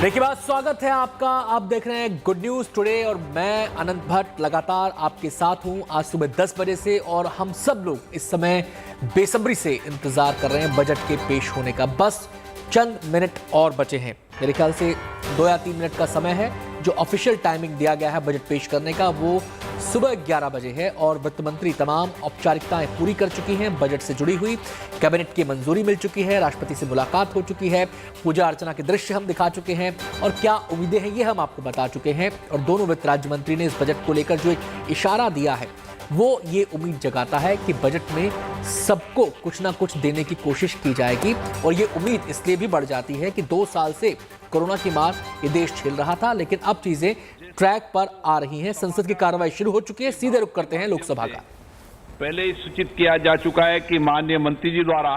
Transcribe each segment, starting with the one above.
देखिए बात, स्वागत है आपका। आप देख रहे हैं गुड न्यूज टुडे और मैं अनंत भट्ट लगातार आपके साथ हूं आज सुबह 10 बजे से। और हम सब लोग इस समय बेसब्री से इंतजार कर रहे हैं बजट के पेश होने का। बस चंद मिनट और बचे हैं, मेरे ख्याल से 2 या 3 मिनट का समय है। जो ऑफिशियल टाइमिंग दिया गया है बजट पेश करने का वो सुबह 11 बजे है और वित्त मंत्री तमाम औपचारिकताएं पूरी कर चुकी हैं। बजट से जुड़ी हुई कैबिनेट की मंजूरी मिल चुकी है, राष्ट्रपति से मुलाकात हो चुकी है, पूजा अर्चना के दृश्य हम दिखा चुके हैं और क्या उम्मीदें हैं ये हम आपको बता चुके हैं। और दोनों वित्त राज्य मंत्री ने इस बजट को लेकर जो एक इशारा दिया है वो ये उम्मीद जगाता है कि बजट में सबको कुछ ना कुछ देने की कोशिश की जाएगी। और ये उम्मीद इसलिए भी बढ़ जाती है कि 2 साल से कोरोना की मार ये देश झेल रहा था, लेकिन अब चीजें ट्रैक पर आ रही हैं। संसद की कार्रवाई शुरू हो चुकी है। सीधे रुख करते हैं लोकसभा का। पहले ही सूचित किया जा चुका है कि माननीय मंत्री जी द्वारा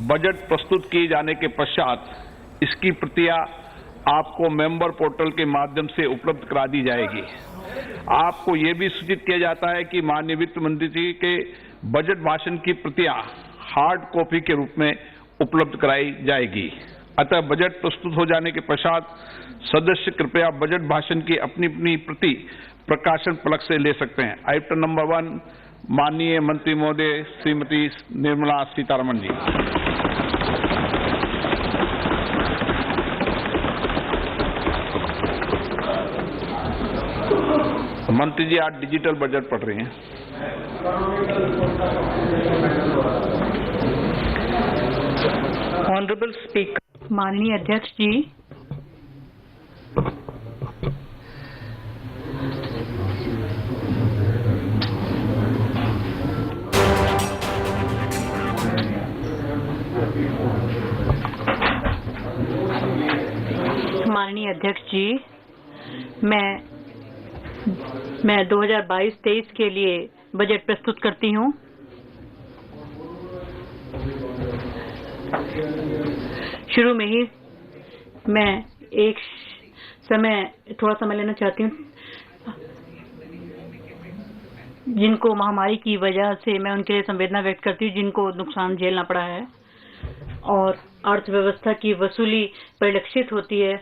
बजट प्रस्तुत किए जाने के पश्चात इसकी प्रतियां आपको मेंबर पोर्टल के माध्यम से उपलब्ध करा दी जाएगी। आपको यह भी सूचित किया जाता है कि माननीय वित्त मंत्री जी के बजट भाषण की प्रतियां हार्ड कॉपी के रूप में उपलब्ध कराई जाएगी। अतः बजट प्रस्तुत हो जाने के पश्चात सदस्य कृपया बजट भाषण की अपनी अपनी प्रति प्रकाशन फलक से ले सकते हैं। आइटम नंबर 1, माननीय मंत्री महोदय श्रीमती निर्मला सीतारमण जी। मंत्री जी आज डिजिटल बजट पढ़ रही हैं। ऑनरेबल स्पीकर, माननीय अध्यक्ष जी, माननीय अध्यक्ष जी, मैं 2022-23 के लिए बजट प्रस्तुत करती हूँ। शुरू में ही मैं थोड़ा समय लेना चाहती हूँ। जिनको महामारी की वजह से मैं उनके लिए संवेदना व्यक्त करती हूँ, जिनको नुकसान झेलना पड़ा है और अर्थव्यवस्था की वसूली परिलक्षित होती है।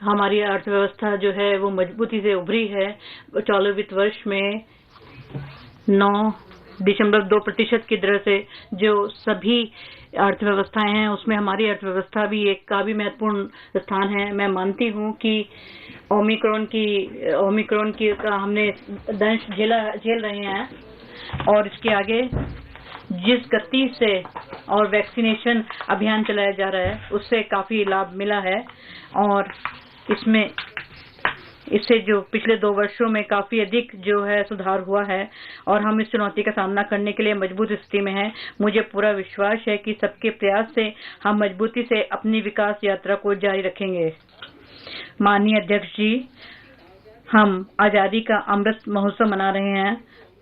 हमारी अर्थव्यवस्था जो है वो मजबूती से उभरी है। चालू वित्त वर्ष में 9.2% की दर से जो सभी अर्थव्यवस्थाएं हैं उसमें हमारी अर्थव्यवस्था भी एक का भी महत्वपूर्ण स्थान है। मैं मानती हूं कि ओमिक्रॉन की का हमने दंश झेल रहे हैं और इसके आगे जिस गति से और वैक्सीनेशन अभियान चलाया जा रहा है उससे काफी लाभ मिला है और इससे जो पिछले 2 वर्षों में काफी अधिक जो है सुधार हुआ है और हम इस चुनौती का सामना करने के लिए मजबूत स्थिति में हैं। मुझे पूरा विश्वास है कि सबके प्रयास से हम मजबूती से अपनी विकास यात्रा को जारी रखेंगे। माननीय अध्यक्ष जी, हम आजादी का अमृत महोत्सव मना रहे हैं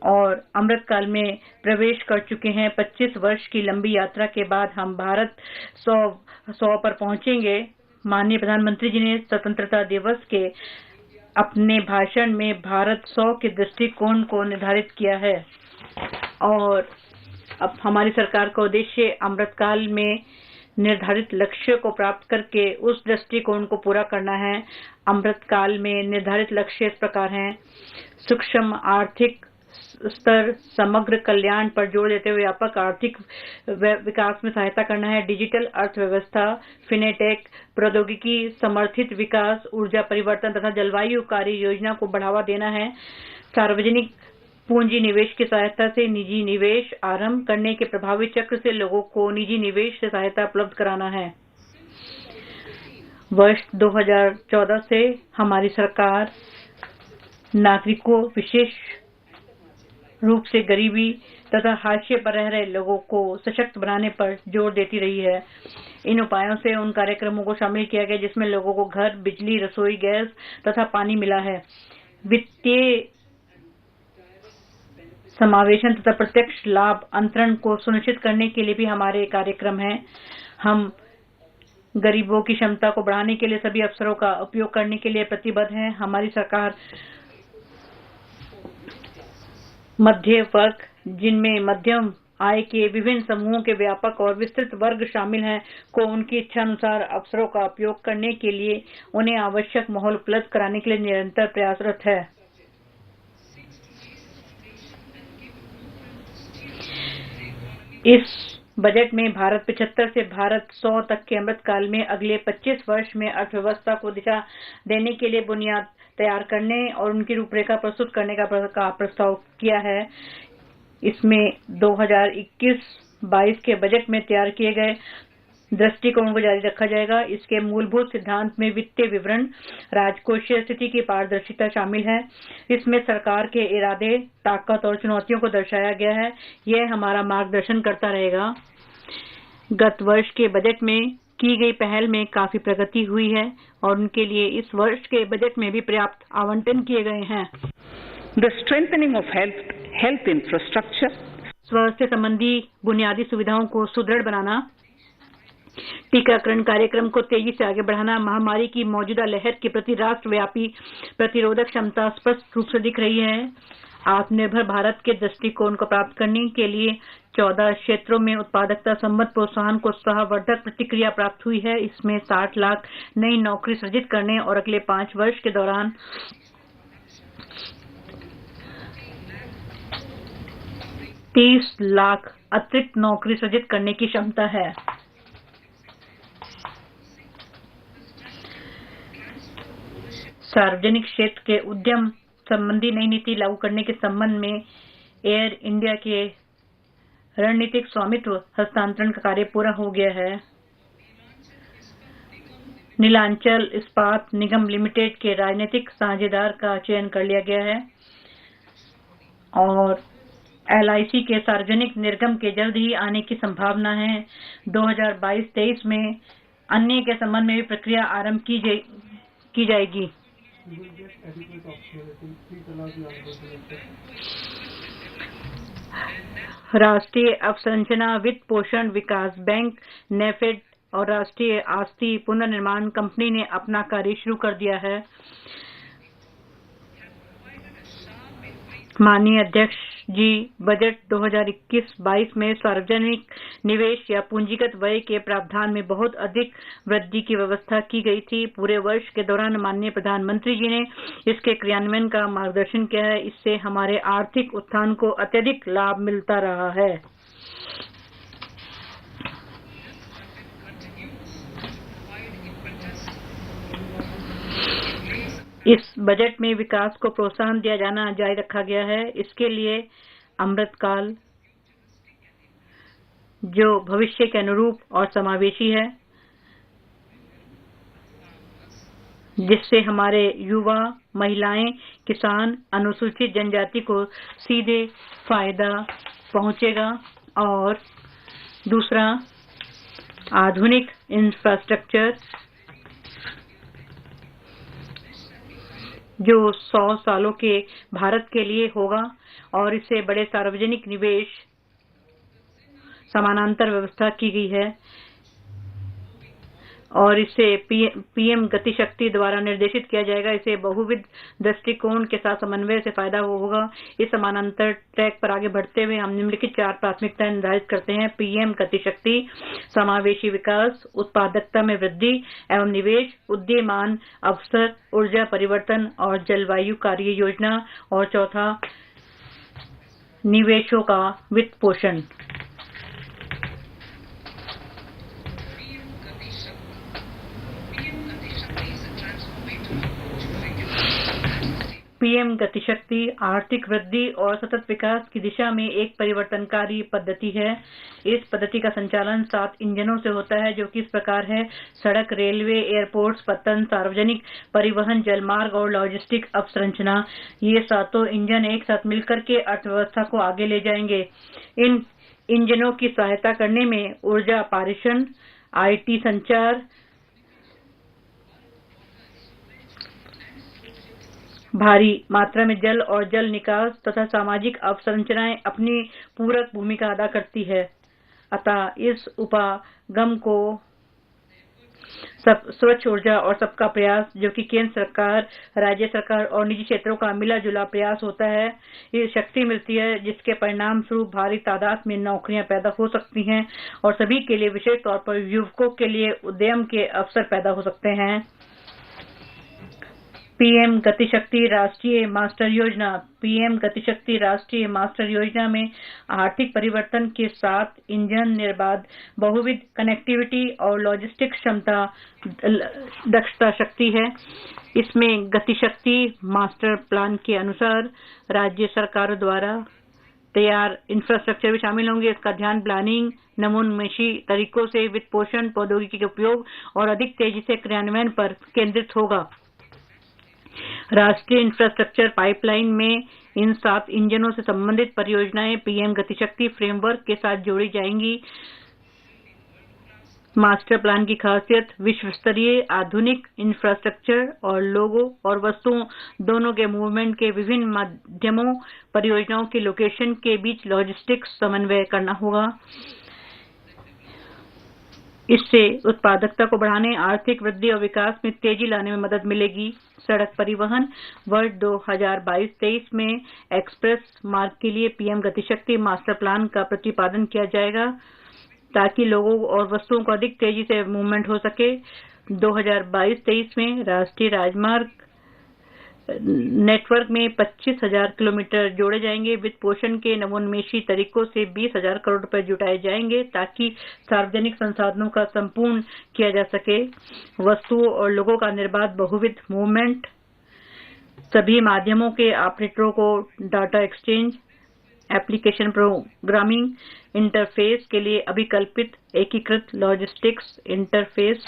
और अमृत काल में प्रवेश कर चुके हैं। 25 वर्ष की लंबी यात्रा के बाद हम भारत 100 पर पहुंचेंगे। माननीय प्रधानमंत्री जी ने स्वतंत्रता दिवस के अपने भाषण में भारत 100 के दृष्टिकोण को निर्धारित किया है और अब हमारी सरकार का उद्देश्य अमृतकाल में निर्धारित लक्ष्य को प्राप्त करके उस दृष्टिकोण को पूरा करना है। अमृतकाल में निर्धारित लक्ष्य इस प्रकार हैं: सूक्ष्म आर्थिक स्तर, समग्र कल्याण पर जोर देते हुए व्यापक आर्थिक विकास में सहायता करना है, डिजिटल अर्थव्यवस्था, फिनेटेक, प्रौद्योगिकी समर्थित विकास, ऊर्जा परिवर्तन तथा जलवायु कार्य योजना को बढ़ावा देना है, सार्वजनिक पूंजी निवेश की सहायता से निजी निवेश आरंभ करने के प्रभावी चक्र से लोगों को निजी निवेश से सहायता उपलब्ध कराना है। वर्ष 2014 से हमारी सरकार नागरिकों, विशेष रूप से गरीबी तथा हाशिए पर रह रहे लोगों को सशक्त बनाने पर जोर देती रही है। इन उपायों से उन कार्यक्रमों को शामिल किया गया जिसमें लोगों को घर, बिजली, रसोई गैस तथा पानी मिला है। वित्तीय समावेशन तथा प्रत्यक्ष लाभ अंतरण को सुनिश्चित करने के लिए भी हमारे कार्यक्रम हैं। हम गरीबों की क्षमता को बढ़ाने के लिए सभी अवसरों का उपयोग करने के लिए प्रतिबद्ध हैं। हमारी सरकार मध्य वर्ग, जिनमें मध्यम आय के विभिन्न समूहों के व्यापक और विस्तृत वर्ग शामिल हैं को उनकी इच्छानुसार अवसरों का उपयोग करने के लिए उन्हें आवश्यक माहौल उपलब्ध कराने के लिए निरंतर प्रयासरत है। इस बजट में भारत 75 से भारत 100 तक के अमृतकाल में अगले 25 वर्ष में अर्थव्यवस्था को दिशा देने के लिए बुनियाद तैयार करने और उनकी रूपरेखा प्रस्तुत करने का प्रस्ताव किया है। इसमें 2021-22 के बजट में तैयार किए गए दृष्टिकोण को जारी रखा जाएगा। इसके मूलभूत सिद्धांत में वित्तीय विवरण, राजकोषीय स्थिति की पारदर्शिता शामिल है। इसमें सरकार के इरादे, ताकत और चुनौतियों को दर्शाया गया है। यह हमारा मार्गदर्शन करता रहेगा। गत वर्ष के बजट में की गई पहल में काफी प्रगति हुई है और उनके लिए इस वर्ष के बजट में भी पर्याप्त आवंटन किए गए हैं। The strengthening of health infrastructure, स्वास्थ्य संबंधी बुनियादी सुविधाओं को सुदृढ़ बनाना, टीकाकरण कार्यक्रम को तेजी से आगे बढ़ाना, महामारी की मौजूदा लहर के प्रति राष्ट्रव्यापी प्रतिरोधक क्षमता स्पष्ट रूप से दिख रही है। आत्मनिर्भर भारत के दृष्टिकोण को प्राप्त करने के लिए 14 क्षेत्रों में उत्पादकता संबंध प्रोत्साहन को उत्साहवर्धक प्रतिक्रिया प्राप्त हुई है। इसमें 60 लाख नई नौकरी सृजित करने और अगले 5 वर्ष के दौरान 30 लाख अतिरिक्त नौकरी सृजित करने की क्षमता है। सार्वजनिक क्षेत्र के उद्यम संबंधी नई नीति लागू करने के संबंध में एयर इंडिया के रणनीतिक स्वामित्व हस्तांतरण का कार्य पूरा हो गया है। नीलांचल इस्पात निगम लिमिटेड के राजनीतिक साझेदार का चयन कर लिया गया है और LIC के सार्वजनिक निर्गम के जल्द ही आने की संभावना है। 2022-23 में अन्य के संबंध में भी प्रक्रिया आरंभ की जाएगी। राष्ट्रीय अवसंरचना वित्त पोषण विकास बैंक नेफेड और राष्ट्रीय आस्ती पुनर्निर्माण कंपनी ने अपना कार्य शुरू कर दिया है। माननीय अध्यक्ष जी, बजट 2021-22 में सार्वजनिक निवेश या पूंजीगत व्यय के प्रावधान में बहुत अधिक वृद्धि की व्यवस्था की गई थी। पूरे वर्ष के दौरान माननीय प्रधानमंत्री जी ने इसके क्रियान्वयन का मार्गदर्शन किया है। इससे हमारे आर्थिक उत्थान को अत्यधिक लाभ मिलता रहा है। इस बजट में विकास को प्रोत्साहन दिया जाना जारी रखा गया है। इसके लिए अमृतकाल जो भविष्य के अनुरूप और समावेशी है, जिससे हमारे युवा, महिलाएं, किसान, अनुसूचित जनजाति को सीधे फायदा पहुंचेगा। और दूसरा, आधुनिक इंफ्रास्ट्रक्चर जो 100 सालों के भारत के लिए होगा और इससे बड़े सार्वजनिक निवेश समानांतर व्यवस्था की गई है और इसे पीएम गति शक्ति द्वारा निर्देशित किया जाएगा। इसे बहुविध दृष्टिकोण के साथ समन्वय से फायदा होगा। इस समानांतर ट्रैक पर आगे बढ़ते हुए हम निम्नलिखित 4 प्राथमिकताएं निर्धारित करते हैं। पीएम गति शक्ति, समावेशी विकास, उत्पादकता में वृद्धि एवं निवेश, उदीयमान अवसर, ऊर्जा परिवर्तन और जलवायु कार्य योजना। और चौथा, निवेशों का वित्त पोषण। पीएम गति शक्ति आर्थिक वृद्धि और सतत विकास की दिशा में एक परिवर्तनकारी पद्धति है। इस पद्धति का संचालन 7 इंजनों से होता है, जो कि इस प्रकार है: सड़क, रेलवे, एयरपोर्ट्स, पत्तन, सार्वजनिक परिवहन, जलमार्ग और लॉजिस्टिक अवसंरचना। ये 7 इंजन एक साथ मिलकर के अर्थव्यवस्था को आगे ले जाएंगे। इन इंजनों की सहायता करने में ऊर्जा पारेषण, IT संचार, भारी मात्रा में जल और जल निकास तथा सामाजिक अवसंरचनाएं अपनी पूरक भूमिका अदा करती है। अतः इस उपागम को सब स्वच्छ ऊर्जा और सबका प्रयास, जो कि केंद्र सरकार, राज्य सरकार और निजी क्षेत्रों का मिला जुला प्रयास होता है, ये शक्ति मिलती है जिसके परिणाम स्वरूप भारी तादाद में नौकरियां पैदा हो सकती हैं और सभी के लिए, विशेष तौर पर युवकों के लिए उद्यम के अवसर पैदा हो सकते हैं। पीएम गतिशक्ति राष्ट्रीय मास्टर योजना। पीएम गतिशक्ति राष्ट्रीय मास्टर योजना में आर्थिक परिवर्तन के साथ इंजन निर्बाध बहुविध कनेक्टिविटी और लॉजिस्टिक्स क्षमता दक्षता शक्ति है। इसमें गतिशक्ति मास्टर प्लान के अनुसार राज्य सरकारों द्वारा तैयार इंफ्रास्ट्रक्चर भी शामिल होंगे। इसका ध्यान प्लानिंग, नमूनमेशी तरीकों से वित्त पोषण, प्रौद्योगिकी के उपयोग और अधिक तेजी से क्रियान्वयन पर केंद्रित होगा। राष्ट्रीय इंफ्रास्ट्रक्चर पाइपलाइन में इन 7 इंजनों से संबंधित परियोजनाएं पीएम गतिशक्ति फ्रेमवर्क के साथ जोड़ी जाएंगी। मास्टर प्लान की खासियत विश्व स्तरीय आधुनिक इंफ्रास्ट्रक्चर और लोगों और वस्तुओं दोनों के मूवमेंट के विभिन्न माध्यमों, परियोजनाओं के लोकेशन के बीच लॉजिस्टिक्स समन्वय करना होगा। इससे उत्पादकता को बढ़ाने, आर्थिक वृद्धि और विकास में तेजी लाने में मदद मिलेगी। सड़क परिवहन वर्ष 2022-23 में एक्सप्रेस मार्ग के लिए पीएम गतिशक्ति मास्टर प्लान का प्रतिपादन किया जाएगा ताकि लोगों और वस्तुओं को अधिक तेजी से मूवमेंट हो सके। 2022-23 में राष्ट्रीय राजमार्ग नेटवर्क में 25,000 किलोमीटर जोड़े जाएंगे। वित्त पोषण के नवोन्मेषी तरीकों से 20,000 करोड़ रुपए जुटाए जाएंगे ताकि सार्वजनिक संसाधनों का संपूर्ण किया जा सके। वस्तुओं और लोगों का निर्बाध बहुविध मूवमेंट, सभी माध्यमों के ऑपरेटरों को data exchange, application programming interface के लिए अभिकल्पित एकीकृत लॉजिस्टिक्स इंटरफेस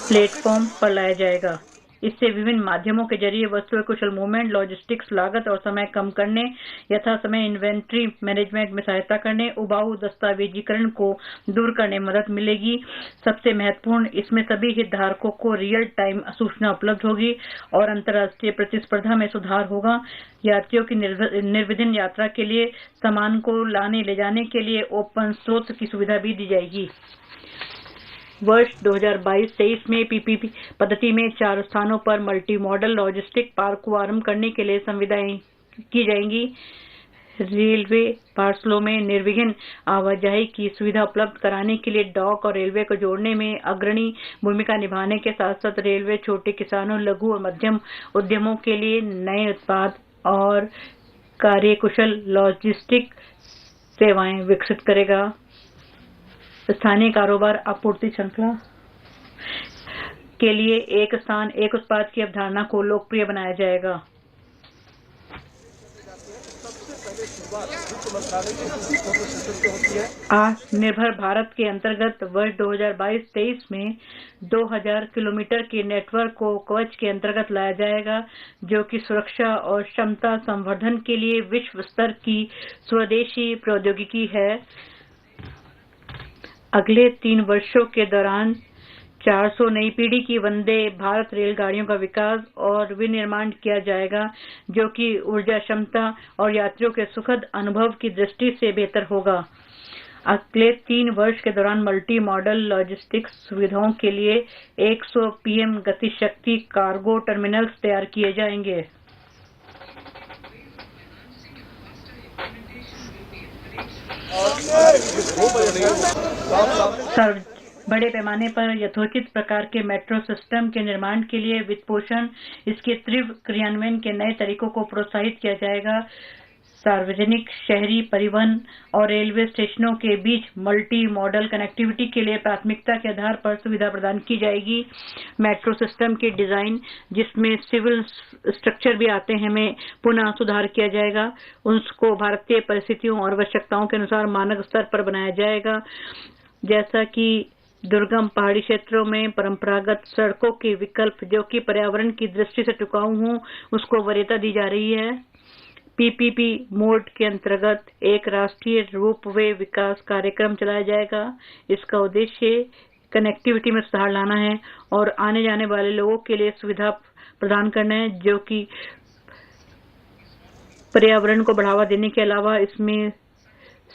प्लेटफॉर्म पर लाया जाएगा। इससे विभिन्न माध्यमों के जरिए वस्तुएं कुशल मूवमेंट, लॉजिस्टिक्स लागत और समय कम करने, यथा समय इन्वेंट्री मैनेजमेंट में सहायता करने, उबाऊ दस्तावेजीकरण को दूर करने में मदद मिलेगी। सबसे महत्वपूर्ण, इसमें सभी हितधारकों को रियल टाइम सूचना उपलब्ध होगी और अंतर्राष्ट्रीय प्रतिस्पर्धा में सुधार होगा। यात्रियों की निर्विघ्न यात्रा के लिए सामान को लाने ले जाने के लिए ओपन स्रोत की सुविधा भी दी जाएगी। वर्ष 2022-23 में पीपीपी पद्धति में 4 स्थानों पर मल्टी मॉडल लॉजिस्टिक पार्क को आरंभ करने के लिए संविदाएं की जाएंगी। रेलवे पार्सलों में निर्विघ्न आवाजाही की सुविधा उपलब्ध कराने के लिए डॉक और रेलवे को जोड़ने में अग्रणी भूमिका निभाने के साथ साथ रेलवे छोटे किसानों, लघु और मध्यम उद्यमों के लिए नए उत्पाद और कार्यकुशल लॉजिस्टिक सेवाएं विकसित करेगा। स्थानीय कारोबार आपूर्ति श्रृंखला के लिए एक स्थान एक उत्पाद की अवधारणा को लोकप्रिय बनाया जाएगा। आत्मनिर्भर भारत के अंतर्गत वर्ष 2022-23 में 2000 किलोमीटर के नेटवर्क को कवच के अंतर्गत लाया जाएगा, जो कि सुरक्षा और क्षमता संवर्धन के लिए विश्व स्तर की स्वदेशी प्रौद्योगिकी है। अगले 3 वर्षों के दौरान 400 नई पीढ़ी की वंदे भारत रेलगाड़ियों का विकास और विनिर्माण किया जाएगा, जो कि ऊर्जा क्षमता और यात्रियों के सुखद अनुभव की दृष्टि से बेहतर होगा। अगले 3 वर्ष के दौरान मल्टी मॉडल लॉजिस्टिक्स सुविधाओं के लिए 100 पीएम गतिशक्ति कार्गो टर्मिनल्स तैयार किए जाएंगे। बड़े पैमाने पर यथोचित प्रकार के मेट्रो सिस्टम के निर्माण के लिए वित्त पोषण, इसके तीव्र क्रियान्वयन के नए तरीकों को प्रोत्साहित किया जाएगा। सार्वजनिक शहरी परिवहन और रेलवे स्टेशनों के बीच मल्टी मॉडल कनेक्टिविटी के लिए प्राथमिकता के आधार पर सुविधा प्रदान की जाएगी। मेट्रो सिस्टम के डिजाइन, जिसमें सिविल स्ट्रक्चर भी आते हैं, में पुनः सुधार किया जाएगा। उसको भारतीय परिस्थितियों और आवश्यकताओं के अनुसार मानक स्तर पर बनाया जाएगा। जैसा कि दुर्गम पहाड़ी क्षेत्रों में परंपरागत सड़कों के विकल्प, जो कि पर्यावरण की दृष्टि से टिकाऊ हों, उसको वरीयता दी जा रही है। पीपीपी मोड के अंतर्गत एक राष्ट्रीय रोपवे विकास कार्यक्रम चलाया जाएगा। इसका उद्देश्य कनेक्टिविटी में सुधार लाना है और आने जाने वाले लोगों के लिए सुविधा प्रदान करना है, जो कि पर्यावरण को बढ़ावा देने के अलावा इसमें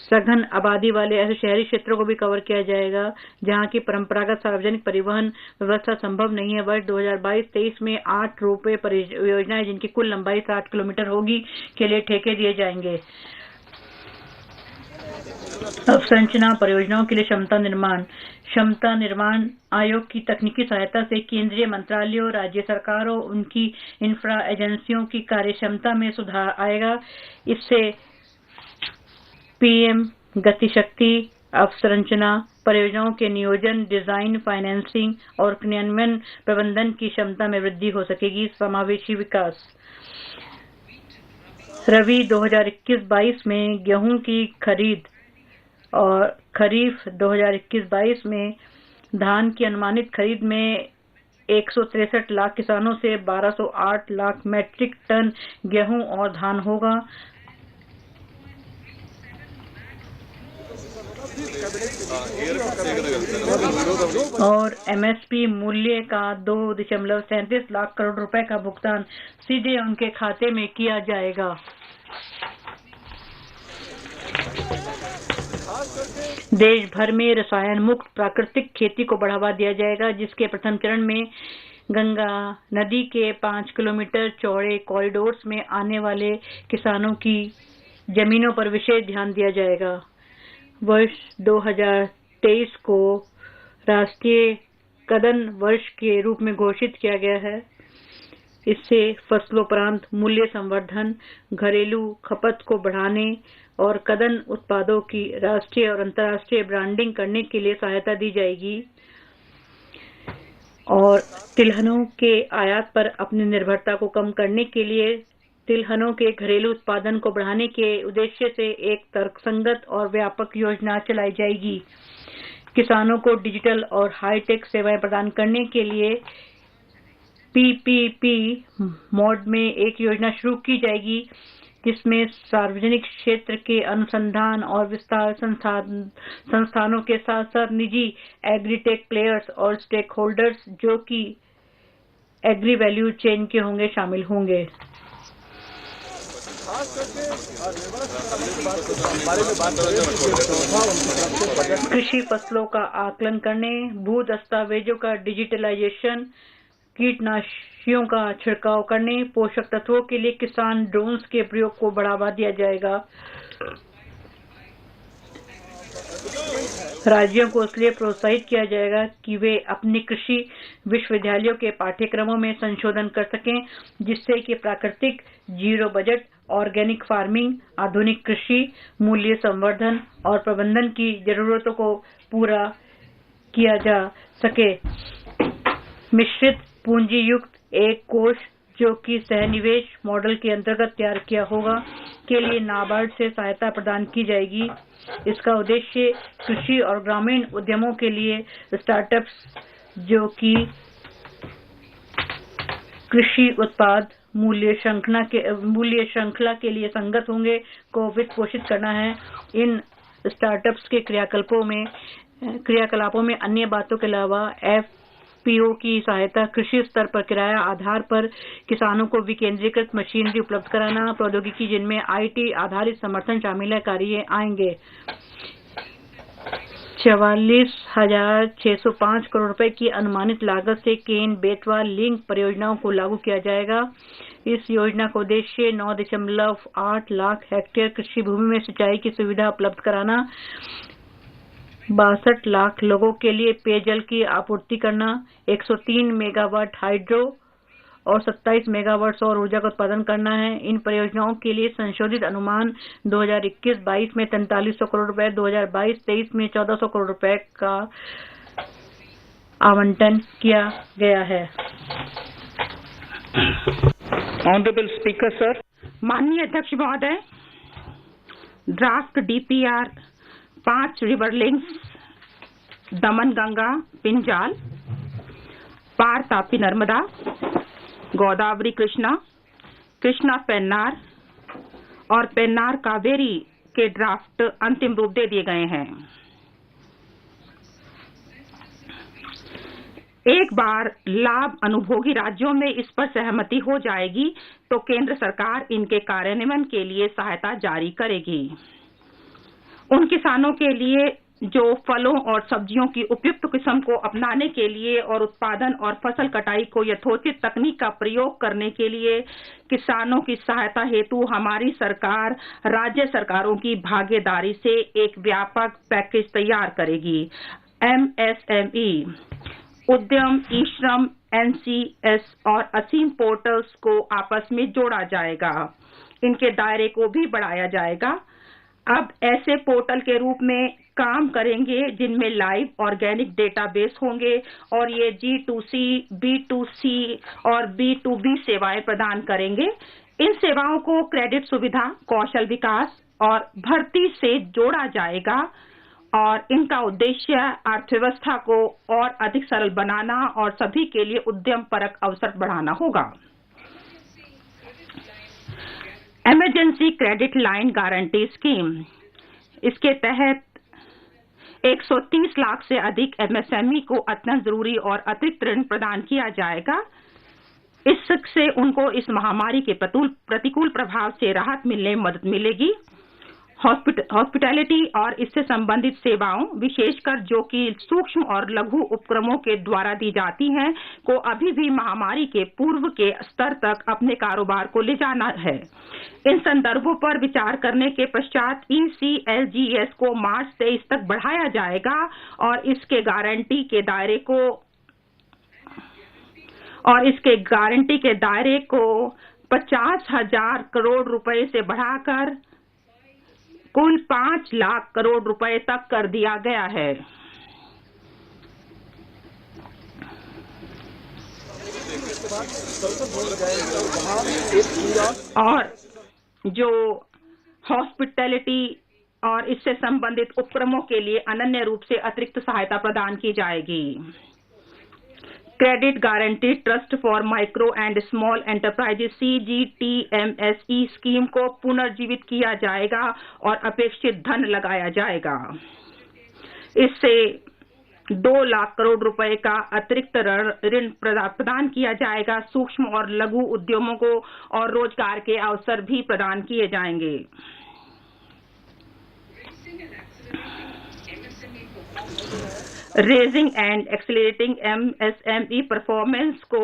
सघन आबादी वाले ऐसे शहरी क्षेत्रों को भी कवर किया जाएगा जहां की परंपरागत सार्वजनिक परिवहन व्यवस्था संभव नहीं है। वर्ष 2022-23 में 8 रोपवे परियोजनाएं जिनकी कुल लंबाई 60 किलोमीटर होगी के लिए ठेके दिए जाएंगे। अवसंरचना परियोजनाओं के लिए क्षमता निर्माण आयोग की तकनीकी सहायता से केंद्रीय मंत्रालयों, राज्य सरकारों, उनकी इंफ्रा एजेंसियों की कार्यक्षमता में सुधार आएगा। इससे पीएम गतिशक्ति अवसंरचना परियोजनाओं के नियोजन, डिजाइन, फाइनेंसिंग और क्रियान्वयन प्रबंधन की क्षमता में वृद्धि हो सकेगी। समावेशी विकास रबी 2021-22 में गेहूं की खरीद और खरीफ 2021-22 में धान की अनुमानित खरीद में 163 लाख किसानों से 1208 लाख मैट्रिक टन गेहूं और धान होगा। और एमएसपी मूल्य का 2.37 लाख करोड़ रुपए का भुगतान सीधे उनके खाते में किया जाएगा। देश भर में रसायन मुक्त प्राकृतिक खेती को बढ़ावा दिया जाएगा, जिसके प्रथम चरण में गंगा नदी के 5 किलोमीटर चौड़े कॉरिडोर्स में आने वाले किसानों की जमीनों पर विशेष ध्यान दिया जाएगा। वर्ष 2023 को राष्ट्रीय कदन वर्ष के रूप में घोषित किया गया है। इससे फसलोपरांत मूल्य संवर्धन, घरेलू खपत को बढ़ाने और कदन उत्पादों की राष्ट्रीय और अंतर्राष्ट्रीय ब्रांडिंग करने के लिए सहायता दी जाएगी और तिलहनों के आयात पर अपनी निर्भरता को कम करने के लिए तिलहनों के घरेलू उत्पादन को बढ़ाने के उद्देश्य से एक तर्कसंगत और व्यापक योजना चलाई जाएगी। किसानों को डिजिटल और हाईटेक सेवाएं प्रदान करने के लिए पीपीपी मोड में एक योजना शुरू की जाएगी, जिसमें सार्वजनिक क्षेत्र के अनुसंधान और विस्तार संस्थानों के साथ साथ निजी एग्रीटेक प्लेयर्स और स्टेक होल्डर्स जो कि एग्री वैल्यू चेन के होंगे शामिल होंगे। कृषि फसलों का आकलन करने, भू दस्तावेजों का डिजिटलाइजेशन, कीटनाशियों का छिड़काव करने, पोषक तत्वों के लिए किसान ड्रोन्स के प्रयोग को बढ़ावा दिया जाएगा। राज्यों को इसलिए प्रोत्साहित किया जाएगा कि वे अपने कृषि विश्वविद्यालयों के पाठ्यक्रमों में संशोधन कर सकें, जिससे कि प्राकृतिक, जीरो बजट, ऑर्गेनिक फार्मिंग, आधुनिक कृषि, मूल्य संवर्धन और प्रबंधन की जरूरतों को पूरा किया जा सके। मिश्रित पूंजी युक्त एक कोष जो कि सहनिवेश मॉडल के अंतर्गत तैयार किया होगा के लिए नाबार्ड से सहायता प्रदान की जाएगी। इसका उद्देश्य कृषि और ग्रामीण उद्यमों के लिए स्टार्टअप्स जो कि कृषि उत्पाद मूल्य श्रृंखला के लिए संगत होंगे को वित्त पोषित करना है। इन स्टार्टअप्स के क्रियाकलापों में अन्य बातों के अलावा एफपीओ की सहायता, कृषि स्तर पर किराया आधार पर किसानों को विकेंद्रीकृत मशीनरी उपलब्ध कराना, प्रौद्योगिकी जिनमें आईटी आधारित समर्थन शामिल कार्य आएंगे। 44,605 करोड़ रुपए की अनुमानित लागत से केन बेतवा लिंक परियोजनाओं को लागू किया जाएगा। इस योजना का उद्देश्य 9.8 लाख हेक्टेयर कृषि भूमि में सिंचाई की सुविधा उपलब्ध कराना, 62 लाख लोगों के लिए पेयजल की आपूर्ति करना, 103 मेगावाट हाइड्रो और 27 मेगावाट सौर ऊर्जा का उत्पादन करना है। इन परियोजनाओं के लिए संशोधित अनुमान 2021-22 में 4300 करोड़ रुपए, 2022-23 में 1400 करोड़ रुपए का आवंटन किया गया है। Honorable Speaker, sir. माननीय अध्यक्ष महोदय, ड्राफ्ट डीपीआर 5 रिवर लिंक्स दमन गंगा पिंजाल, पार तापी नर्मदा, गोदावरी कृष्णा, कृष्णा पेन्नार और पेन्नार कावेरी के ड्राफ्ट अंतिम रूप दे दिए गए हैं। एक बार लाभ अनुभोगी राज्यों में इस पर सहमति हो जाएगी तो केंद्र सरकार इनके कार्यान्वयन के लिए सहायता जारी करेगी। उन किसानों के लिए जो फलों और सब्जियों की उपयुक्त किस्म को अपनाने के लिए और उत्पादन और फसल कटाई को यथोचित तकनीक का प्रयोग करने के लिए किसानों की सहायता हेतु हमारी सरकार राज्य सरकारों की भागीदारी से एक व्यापक पैकेज तैयार करेगी। MSME उद्यम, ई-श्रम, NCS और असीम पोर्टल्स को आपस में जोड़ा जाएगा। इनके दायरे को भी बढ़ाया जाएगा। अब ऐसे पोर्टल के रूप में काम करेंगे जिनमें लाइव ऑर्गेनिक डेटाबेस होंगे और ये G2C, B2C और B2B सेवाएं प्रदान करेंगे। इन सेवाओं को क्रेडिट सुविधा, कौशल विकास और भर्ती से जोड़ा जाएगा और इनका उद्देश्य अर्थव्यवस्था को और अधिक सरल बनाना और सभी के लिए उद्यम परक अवसर बढ़ाना होगा। Emergency credit line guarantee scheme, इसके तहत 130 लाख से अधिक MSME को अत्यंत जरूरी और अतिरिक्त ऋण प्रदान किया जाएगा। इससे उनको इस महामारी के प्रतिकूल प्रभाव से राहत मिलने में मदद मिलेगी। हॉस्पिटैलिटी और इससे संबंधित सेवाओं, विशेषकर जो कि सूक्ष्म और लघु उपक्रमों के द्वारा दी जाती हैं, को अभी भी महामारी के पूर्व के स्तर तक अपने कारोबार को ले जाना है। इन संदर्भों पर विचार करने के पश्चात ECLGS को मार्च 23 तक बढ़ाया जाएगा और इसके गारंटी के दायरे को 50,000 करोड़ रुपए से बढ़ाकर कुल 5 लाख करोड़ रुपए तक कर दिया गया है। और जो हॉस्पिटैलिटी और इससे संबंधित उपक्रमों के लिए अनन्य रूप से अतिरिक्त सहायता प्रदान की जाएगी। Credit guarantee trust for micro and small enterprises CGTMSE scheme को पुनर्जीवित किया जाएगा और अपेक्षित धन लगाया जाएगा। इससे 2 लाख करोड़ रुपए का अतिरिक्त ऋण प्रदान किया जाएगा। सूक्ष्म और लघु उद्यमों को और रोजगार के अवसर भी प्रदान किए जाएंगे। Raising and accelerating MSME performance को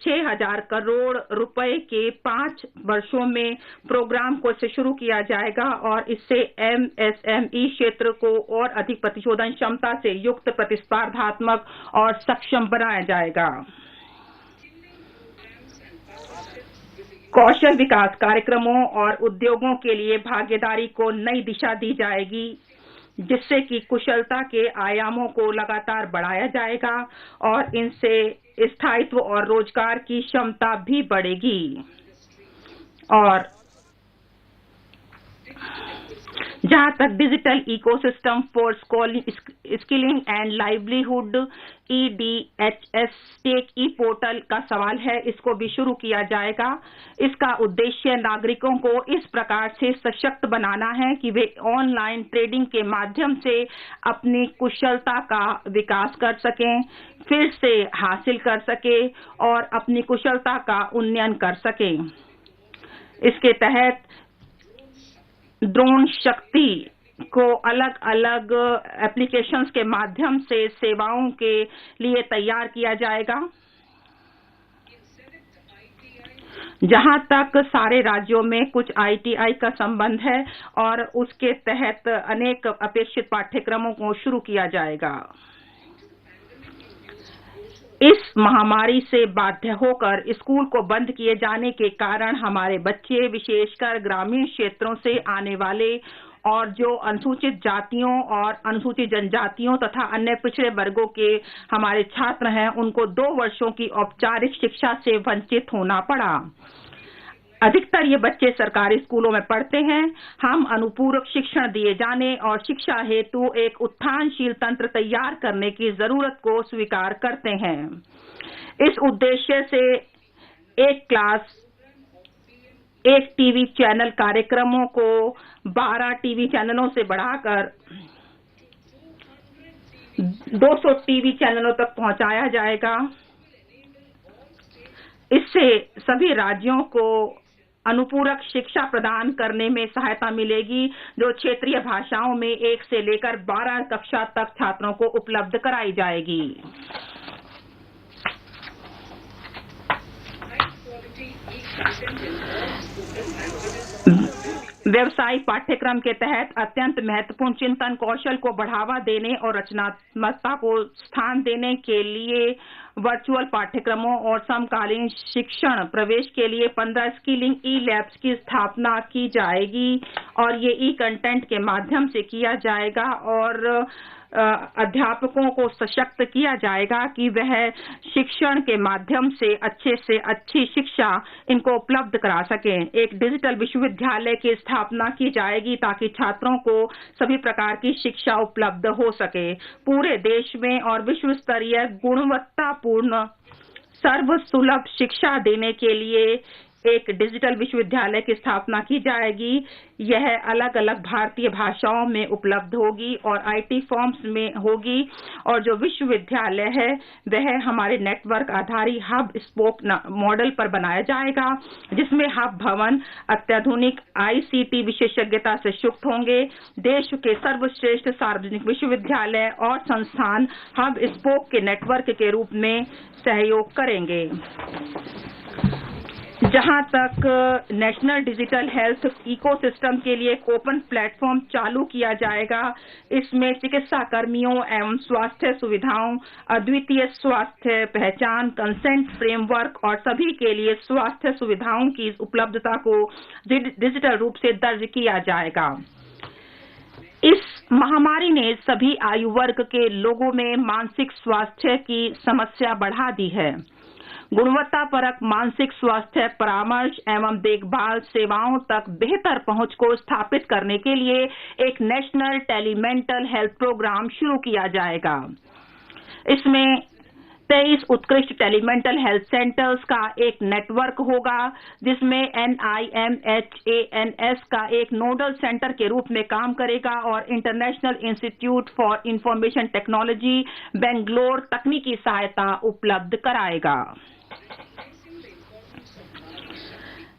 6,000 करोड़ रुपए के 5 वर्षों में प्रोग्राम को से शुरू किया जाएगा और इससे MSME क्षेत्र को और अधिक प्रतिशोधन क्षमता से युक्त, प्रतिस्पर्धात्मक और सक्षम बनाया जाएगा। कौशल विकास कार्यक्रमों और उद्योगों के लिए भागीदारी को नई दिशा दी जाएगी, जिससे कि कुशलता के आयामों को लगातार बढ़ाया जाएगा और इनसे स्थायित्व और रोजगार की क्षमता भी बढ़ेगी। और जहां तक digital ecosystem for skilling and livelihood EDHS tech E portal का सवाल है, इसको भी शुरू किया जाएगा। इसका उद्देश्य नागरिकों को इस प्रकार से सशक्त बनाना है कि वे ऑनलाइन ट्रेडिंग के माध्यम से अपनी कुशलता का विकास कर सकें, फिर से हासिल कर सकें और अपनी कुशलता का उन्नयन कर सकें। इसके तहत ड्रोन शक्ति को अलग अलग एप्लीकेशंस के माध्यम से सेवाओं के लिए तैयार किया जाएगा। जहां तक सारे राज्यों में कुछ ITI का संबंध है और उसके तहत अनेक अपेक्षित पाठ्यक्रमों को शुरू किया जाएगा। इस महामारी से बाध्य होकर स्कूल को बंद किए जाने के कारण हमारे बच्चे, विशेषकर ग्रामीण क्षेत्रों से आने वाले और जो अनुसूचित जातियों और अनुसूचित जनजातियों तथा अन्य पिछड़े वर्गों के हमारे छात्र हैं, उनको 2 वर्षों की औपचारिक शिक्षा से वंचित होना पड़ा। अधिकतर ये बच्चे सरकारी स्कूलों में पढ़ते हैं। हम अनुपूरक शिक्षण दिए जाने और शिक्षा हेतु एक उत्थानशील तंत्र तैयार करने की जरूरत को स्वीकार करते हैं। इस उद्देश्य से एक क्लास, एक टीवी चैनल कार्यक्रमों को 12 टीवी चैनलों से बढ़ाकर 200 टीवी चैनलों तक पहुंचाया जाएगा। इससे सभी राज्यों को अनुपूरक शिक्षा प्रदान करने में सहायता मिलेगी, जो क्षेत्रीय भाषाओं में 1 से लेकर 12 कक्षा तक छात्रों को उपलब्ध कराई जाएगी। व्यवसायिक पाठ्यक्रम के तहत अत्यंत महत्वपूर्ण चिंतन कौशल को बढ़ावा देने और रचनात्मकता को स्थान देने के लिए वर्चुअल पाठ्यक्रमों और समकालीन शिक्षण प्रवेश के लिए 15 स्किलिंग ई-लैब्स की स्थापना की जाएगी और ये ई-कंटेंट के माध्यम से किया जाएगा और अध्यापकों को सशक्त किया जाएगा कि वह शिक्षण के माध्यम से अच्छी शिक्षा इनको उपलब्ध करा सकें। एक डिजिटल विश्वविद्यालय की स्थापना की जाएगी ताकि छात्रों को सभी प्रकार की शिक्षा उपलब्ध हो सके। पूरे देश में और विश्व स्तरीय गुणवत्तापूर्ण सर्वसुलभ शिक्षा देने के लिए एक डिजिटल विश्वविद्यालय की स्थापना की जाएगी। यह अलग अलग भारतीय भाषाओं में उपलब्ध होगी और आईटी फॉर्म्स में होगी और जो विश्वविद्यालय है वह हमारे नेटवर्क आधारित हब स्पोक मॉडल पर बनाया जाएगा, जिसमें हब भवन अत्याधुनिक आईसीटी विशेषज्ञता से युक्त होंगे। देश के सर्वश्रेष्ठ सार्वजनिक विश्वविद्यालय और संस्थान हब स्पोक के नेटवर्क के रूप में सहयोग करेंगे। जहां तक नेशनल डिजिटल हेल्थ इकोसिस्टम के लिए एक ओपन प्लेटफॉर्म चालू किया जाएगा। इसमें चिकित्सा कर्मियों एवं स्वास्थ्य सुविधाओं, अद्वितीय स्वास्थ्य पहचान, कंसेंट फ्रेमवर्क और सभी के लिए स्वास्थ्य सुविधाओं की उपलब्धता को डिजिटल रूप से दर्ज किया जाएगा। इस महामारी ने सभी आयु वर्ग के लोगों में मानसिक स्वास्थ्य की समस्या बढ़ा दी है। गुणवत्तापरक मानसिक स्वास्थ्य परामर्श एवं देखभाल सेवाओं तक बेहतर पहुंच को स्थापित करने के लिए एक नेशनल टेलीमेंटल हेल्थ प्रोग्राम शुरू किया जाएगा। इसमें 23 उत्कृष्ट टेलीमेंटल हेल्थ सेंटर्स का एक नेटवर्क होगा, जिसमें NIMHANS का एक नोडल सेंटर के रूप में काम करेगा और international institute for information technology Bangalore तकनीकी सहायता उपलब्ध कराएगा।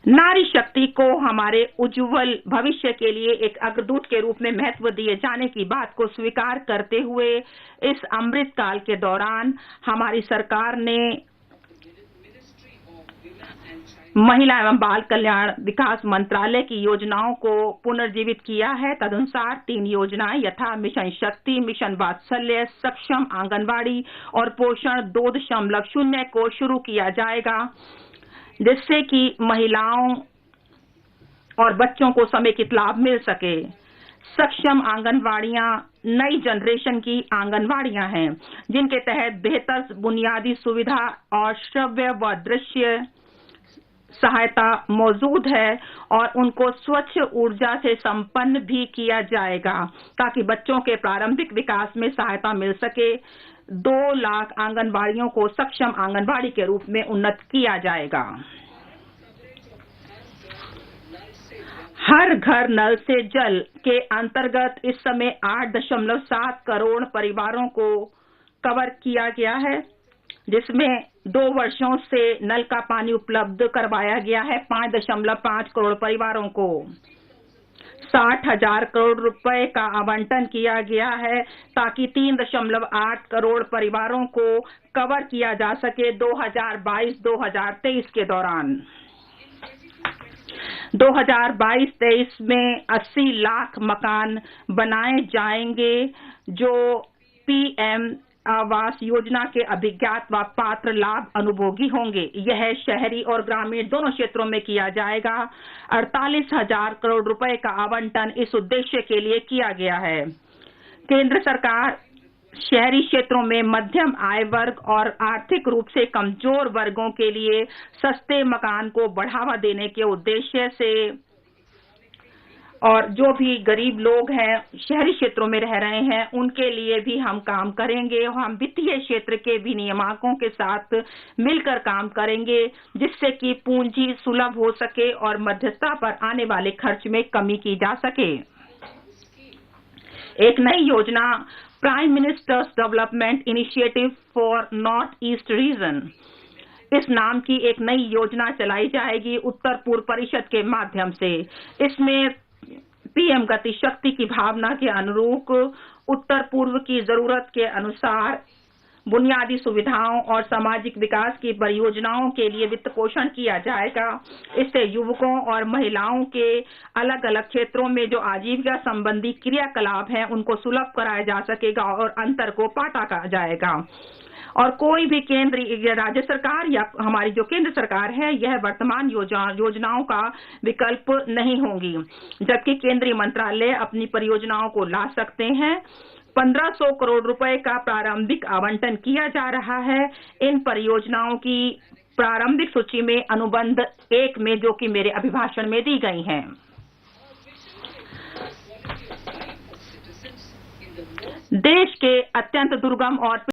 नारी शक्ति को हमारे उज्जवल भविष्य के लिए एक अग्रदूत के रूप में महत्व दिए जाने की बात को स्वीकार करते हुए इस अमृत काल के दौरान हमारी सरकार ने महिला एवं बाल कल्याण विकास मंत्रालय की योजनाओं को पुनर्जीवित किया है। तदनुसार 3 योजनाएं यथा मिशन शक्ति, मिशन वात्सल्य, सक्षम आंगनवाड़ी और पोषण 2.0 को शुरू किया जाएगा, जिससे कि महिलाओं और बच्चों को समेकित लाभ मिल सके। सक्षम आंगनवाड़ियां नई जनरेशन की आंगनवाड़ियां हैं, जिनके तहत बेहतर बुनियादी सुविधा और श्रव्य व दृश्य सहायता मौजूद है और उनको स्वच्छ ऊर्जा से संपन्न भी किया जाएगा ताकि बच्चों के प्रारंभिक विकास में सहायता मिल सके। 2 लाख आंगनबाड़ियों को सक्षम आंगनबाड़ी के रूप में उन्नत किया जाएगा। हर घर नल से जल के अंतर्गत इस समय 8.7 करोड़ परिवारों को कवर किया गया है, जिसमें 2 वर्षों से नल का पानी उपलब्ध करवाया गया है 5.5 करोड़ परिवारों को। 60,000 करोड़ रुपए का आवंटन किया गया है ताकि 3.8 करोड़ परिवारों को कवर किया जा सके 2022-2023 के दौरान। 2022-23 में 80 लाख मकान बनाए जाएंगे जो PM आवास योजना के अभिज्ञात व पात्र लाभ अनुभोगी होंगे। यह शहरी और ग्रामीण दोनों क्षेत्रों में किया जाएगा। 48,000 करोड़ रुपए का आवंटन इस उद्देश्य के लिए किया गया है। केंद्र सरकार शहरी क्षेत्रों में मध्यम आय वर्ग और आर्थिक रूप से कमजोर वर्गों के लिए सस्ते मकान को बढ़ावा देने के उद्देश्य से और जो भी गरीब लोग हैं शहरी क्षेत्रों में रह रहे हैं उनके लिए भी हम काम करेंगे। हम वित्तीय क्षेत्र के विनियामकों के साथ मिलकर काम करेंगे जिससे कि पूंजी सुलभ हो सके और मध्यस्थता पर आने वाले खर्च में कमी की जा सके। एक नई योजना prime ministers development initiative for north east region इस नाम की एक नई योजना चलाई जाएगी उत्तर पूर्व परिषद के माध्यम से। इसमें पीएम गति शक्ति की भावना के अनुरूप उत्तर पूर्व की जरूरत के अनुसार बुनियादी सुविधाओं और सामाजिक विकास की परियोजनाओं के लिए वित्त पोषण किया जाएगा। इससे युवकों और महिलाओं के अलग अलग क्षेत्रों में जो आजीविका संबंधी क्रियाकलाप हैं उनको सुलभ कराया जा सकेगा और अंतर को पाटा कहा जाएगा। और कोई भी केंद्र राज्य सरकार या हमारी जो केंद्र सरकार है यह वर्तमान योजनाओं का विकल्प नहीं होंगी, जबकि केंद्रीय मंत्रालय अपनी परियोजनाओं को ला सकते हैं। 1500 करोड़ रुपए का प्रारंभिक आवंटन किया जा रहा है। इन परियोजनाओं की प्रारंभिक सूची में अनुबंध 1 में जो कि मेरे अभिभाषण में दी गई हैं। देश के अत्यंत दुर्गम और